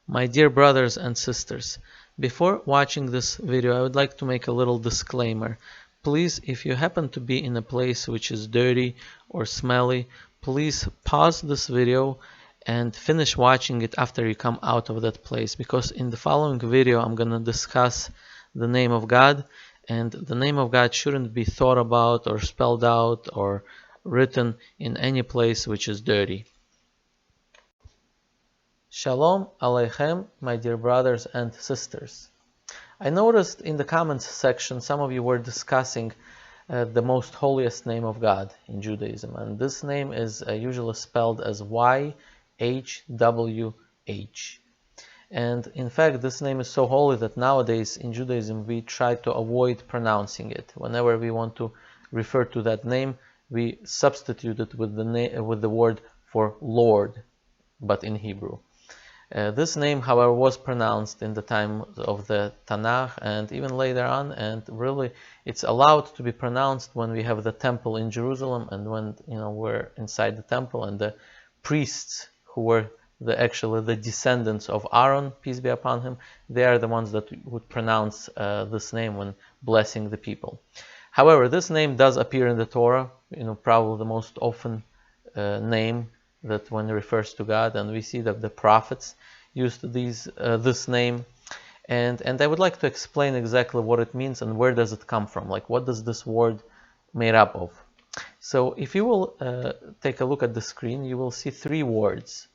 My dear brothers and sisters, before watching this video I would like to make a little disclaimer. Please, if you happen to be in a place which is dirty or smelly, please pause this video and finish watching it after you come out of that place, because in the following video I'm gonna discuss the name of God, and the name of God shouldn't be thought about or spelled out or written in any place which is dirty. Shalom Aleichem, my dear brothers and sisters. I noticed in the comments section some of you were discussing the most holiest name of God in Judaism, and this name is usually spelled as YHWH. And in fact, this name is so holy that nowadays in Judaism we try to avoid pronouncing it. Whenever we want to refer to that name, we substitute it with the word for Lord, but in Hebrew. This name, however, was pronounced in the time of the Tanakh and even later on, and really it's allowed to be pronounced when we have the temple in Jerusalem, and when we're inside the temple, and the priests who were actually the descendants of Aaron, peace be upon him, they are the ones that would pronounce this name when blessing the people. However, this name does appear in the Torah, probably the most often name that when it refers to God, and we see that the prophets used this name, and I would like to explain exactly what it means and where does it come from, like what does this word made up of. So if you will take a look at the screen, you will see three words,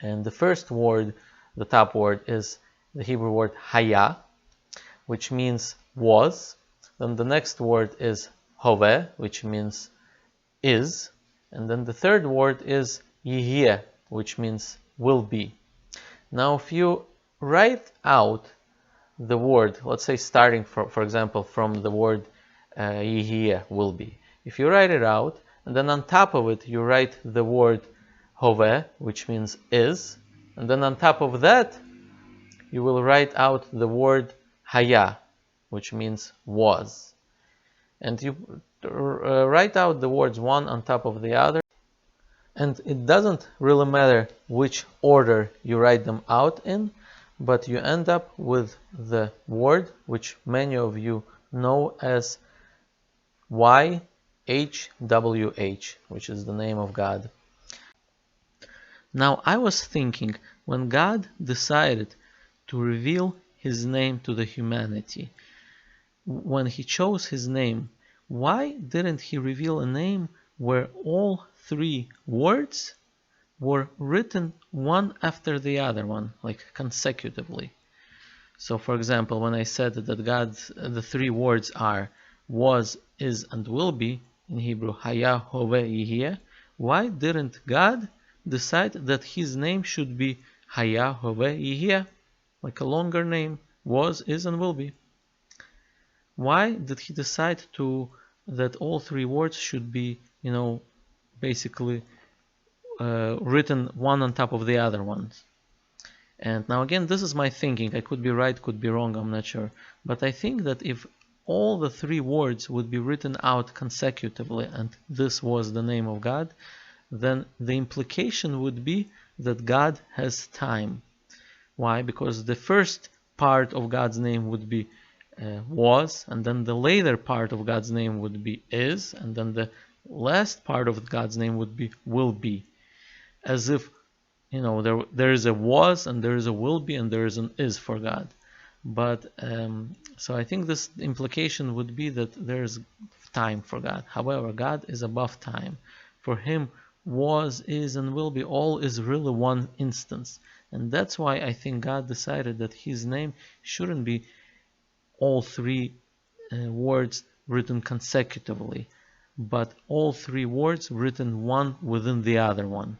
and the first word, the top word, is the Hebrew word haya, which means was. Then the next word is hoveh, which means is. And then the third word is yihye, which means will be. Now if you write out the word, let's say starting for example from the word yihye, will be. If you write it out, and then on top of it you write the word hoveh, which means is, and then on top of that you will write out the word haya, which means was. And you write out the words one on top of the other, and it doesn't really matter which order you write them out in, but you end up with the word which many of you know as YHWH, which is the name of God. Now I was thinking, when God decided to reveal his name to the humanity, when he chose his name, why didn't he reveal a name where all three words were written one after the other one, like consecutively? So for example, when I said that the three words are was, is, and will be, in Hebrew haya, hoveh, yihye, why didn't God decide that his name should be haya, hoveh, yihye, like a longer name, was, is, and will be? Why did he decide that all three words should be, basically written one on top of the other ones? And now again, this is my thinking. I could be right, could be wrong, I'm not sure. But I think that if all the three words would be written out consecutively, and this was the name of God, then the implication would be that God has time. Why? Because the first part of God's name would be was, and then the later part of God's name would be is, and then the last part of God's name would be will be. As if, there is a was, and there is a will be, and there is an is for God. But so I think this implication would be that there is time for God. However, God is above time. For him, was, is, and will be, all is really one instance. And that's why I think God decided that his name shouldn't be all three words written consecutively, but all three words written one within the other one.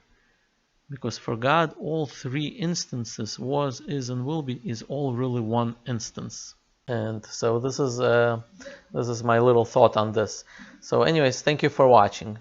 Because for God, all three instances, was, is, and will be, is all really one instance. And so this is my little thought on this. So anyways, thank you for watching.